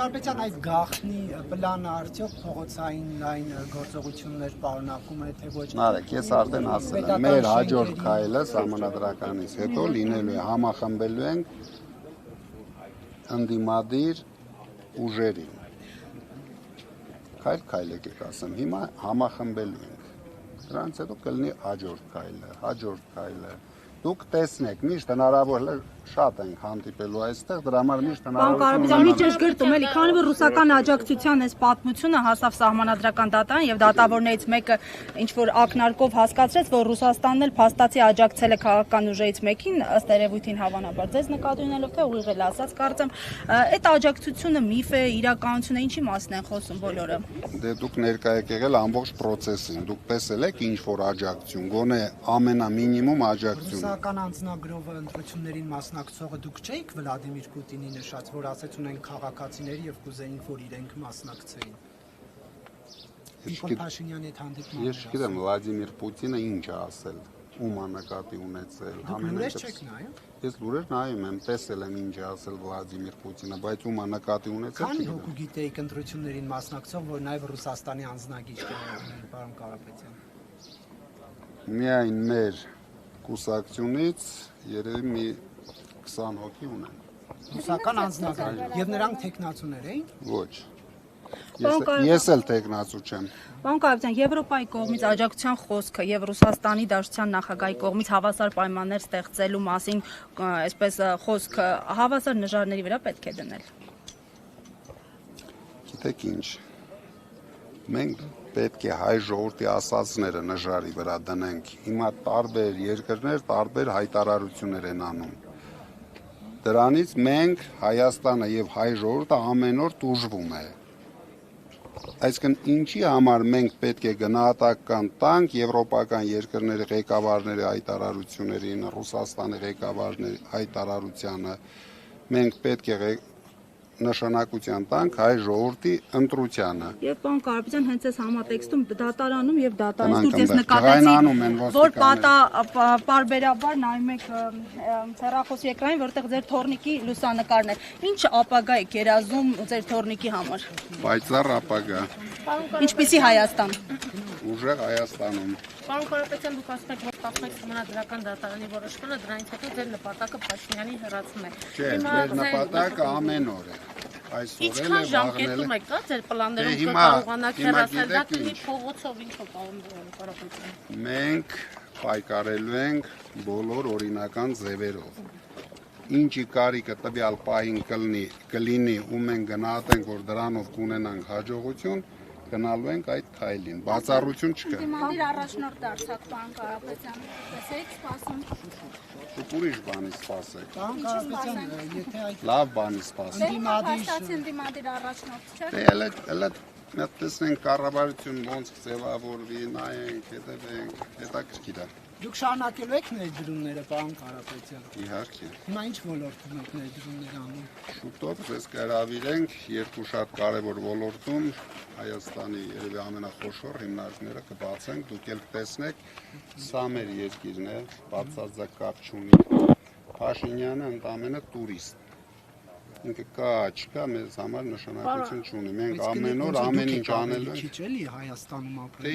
Կարապետյան, այդ գաղտնի պլանը արդյոք փողոցային լայն գործողություններ պարունակում է, թե ոչ։ Նարեկ, ես արդեն ասել եմ, մեր հաջորդ քայլը սահմանադրականից հետո լինելու է համախմբելու ենք ընդդիմադիր ուժերին։ Քայլ եկեք ասեմ, հիմա համախմբելու ենք։ Դրանից հետո կլինի հաջորդ քայլը։ Դուք տեսնեք, միշտ հնարավոր է շատ ենք հանդիպելու այստեղ, դրա համար միշտ հնարավորություն մի ճշգրտում էլի, քանի որ ռուսական աջակցության այս պատմությունը հասավ սահմանադրական դատարան եւ դատավորներից մեկը ինչ որ ակնարկով հասկացրեց, որ Ռուսաստանն էլ փաստացի աջակցել է քաղաքական ուժերից մեկին, ըստ երևույթին հավանաբար ձեզ նկատի ունելով թե ուղիղ էլ ասած կարծեմ, այդ աջակցությունը միֆ է, իրականություն է, ինչի մասին են խոսում բոլորը։ Դե դուք ներկա եք եղել ամբողջ process-ին, դուք տեսել եք ինչ որ աջակցություն, գոնե ամենամինիմում աջակցություն։ Ռուսական անձնագրովը ընտրություններին մասնակցողը դուք չէիք Վլադիմիր Պուտինի նշած, որ ասեց ունեն քաղաքացիների եւ կուզեին, որ իրենք մասնակցեին։ Փաշինյանի հետ հանդիպման։ Ես չգիտեմ Վլադիմիր Պուտինը ինչ է ասել, ում է նկատի ունեցել։ Լուրեր չեք նայում։ Ես լուրեր նայում եմ, տեսել եմ ինչ է ասել Վլադիմիր Պուտինը, բայց ում է նկատի ունեցել։ Քանի հոգու գիտեիք ընտրություններին մասնակցող, որ նաեւ Ռուսաստանի անձնագիր կան, պարոն Կարապետյան։ Միայն մեր կուսակցությունից երևի մի 20 հոգի ունեն։ Ռուսական անձնագիր եւ նրանք տեխնացուներ էին։ Ոչ։ Ես էլ տեխնացու չեմ։ Պարոն Կարապետյան, Եվրոպայի կողմից աջակցության խոսքը եւ Ռուսաստանի Դաշնության նախագահի կողմից հավասար պայմաններ ստեղծելու մասին, այսպես խոսքը հավասար նժարների վրա պետք է դնել։ Գիտեք ինչ։ Մենք պետք է հայ ժողովրդի ասածները նժարի վրա դնենք։ Հիմա տարբեր երկրներ տարբեր հայտարարություններ են անում։ Դրանից մենք Հայաստանը եւ հայ ժողովուրդը ամեն օր տուժվում է։ Այսինքն ինչի համար մենք պետք է գնահատական տանք եվրոպական երկրների ղեկավարների հայտարարություններին, Ռուսաստանի ղեկավարների հայտարարությանը, մենք պետք է նշանակության տանք հայ ժողովրդի ընտրությանը։ Եվ պարոն Կարապետյան, հենց այս համատեքստում դատարանում եւ դատարանից դուրս ես նկատեցի, որ պարբերաբար նայում եք հեռախոսի էկրանին, որտեղ ձեր թորնիկի լուսանկարն է։ Ինչ ապագա եք երազում ձեր թորնիկի համար։ Պայծառ ապագա։ Ինչպիսի Հայաստան։ Ուժեղ Հայաստանում։ Պարոն Կարապետյան, դուք ասում եք, որ կապում եք սահմանադրական դատարանի որոշմանը, դրանից հետո ձեր նպատակը Փաշինյանի հեռացում է։ Չէ, մեր նպատակը ամեն օր է։ Ինչքան ժամկետում եք, դա ձեր պլաններում կկարողանաք հեռացնել, դա կլինի փողոցով, ինչով, պարոն Կարապետյան։ Մենք պայքարելու ենք բոլոր օրինական ձևերով։ Ինչի կարիքը տվյալ պահին կլինի ու մենք գնահատենք, որ դրանով կունենանք հաջողություն, գնալու ենք այդ քայլին, բացառություն չկա։ Դիմադիր առաջնորդ դարձակ, պարոն Կարապետյան, տեսեք, սպասում։ Շուտ ուրիշ բանի սպասեք։ Պարոն Կարապետյան, եթե այդ Լավ բանի սպասեք։ Դիմադիր առաջնորդ, չէ՞։ Դե էլ տեսնենք կառավարություն ոնց կձևավորվի, նայենք, հետևենք, հետաքրքիր է։ դուք շարունակելու եք ներդրումները, պարոն Կարապետյան։ Իհարկե։ Հիմա ինչ ոլորտում եք ներդրումներ անում։ Շուտով ձեզ կհրավիրենք երկու շատ կարևոր ոլորտում Հայաստանի երևի ամենախոշոր հիմնարկները կբացենք, դուք էլ կտեսնեք, սա մեր երկիրն է, բացարձակ չունի։ Փաշինյանը ընդամենը տուրիստ։ Ինքը կա, չկա, մեզ համար նշանակություն չունի։ Մենք ամեն օր ամեն ինչ անելու ենք։ Քիչ էլի Հայաստանում ապրել։ Դե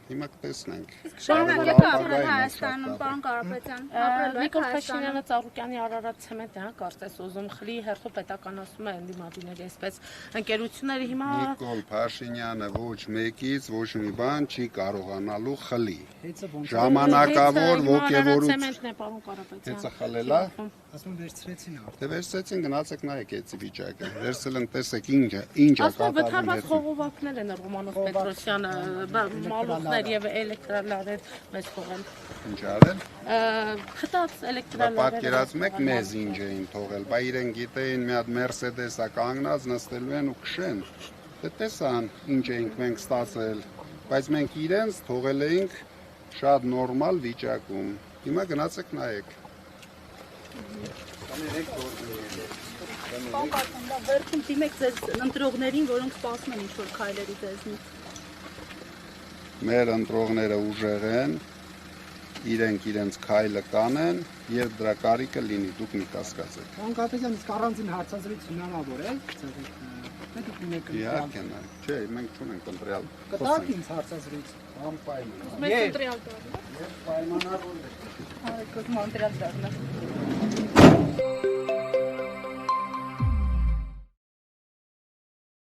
հիմա կտեսնենք։ Շարունակեք ապրել Հայաստանում, պարոն Կարապետյան։ Նիկոլ Փաշինյանը Ծառուկյանի Արարատ ցեմենտը, կարծես ուզում խլի հերթով պետականացում է ընդդիմադիրների այսպես ընկերությունները հիմա Նիկոլ Փաշինյանը ոչ մեկից ոչ մի բան չի կարողանալու խլի։ Ժամանակավոր ոգևորություն։ ցեմենտն է, պարոն Կարապետյան։ Հեծը խլելա։ Ասում վերցրեցին արդեն։ Դե վերցրեցին, գնացեք նայեք այդի վիճակը։ Վերցել են, տեսեք ինչ է կատարվում։ Վթարված խողովակներ են Ռոմանով Պետրոսյանը, մալուխներ եւ էլեկտրալարեր մեզ թողել։ Ինչ արել։ Խտած էլեկտրալարեր։ Պատկերացնում եք մեզ ինչ էին թողել, բա իրեն գիտեին մի հատ Mercedes-ա կանգնած նստելու են ու քշեն։ Դե տեսան ինչ էինք մենք ստացել, բայց մենք իրենց թողել էինք շատ նորմալ վիճակում։ Հիմա գնացեք նայեք։ Պարոն Կարապետյան, դա վերջում դիմեք ձեզ ընտրողներին, որոնք սպասում են ինչ-որ քայլերի ձեզնից։ Մեր ընտրողները ուժեղ են, իրենք իրենց քայլը կանեն եւ դրա կարիքը լինի, դուք մի կասկածեք։ Պարոն Կարապետյան, իսկ առանձին հարցազրույց հնարավոր է։ թե դուք ունեք ընտրյալ։ Իհարկե, չէ, մենք չունենք ընտրյալ։ Կտաք ինձ հարցազրույց։ Անպայման։ Մեծ ընտրյալ դառնա։ Պայմանավորվել։ Հարիկոս մանտրալ դառնա։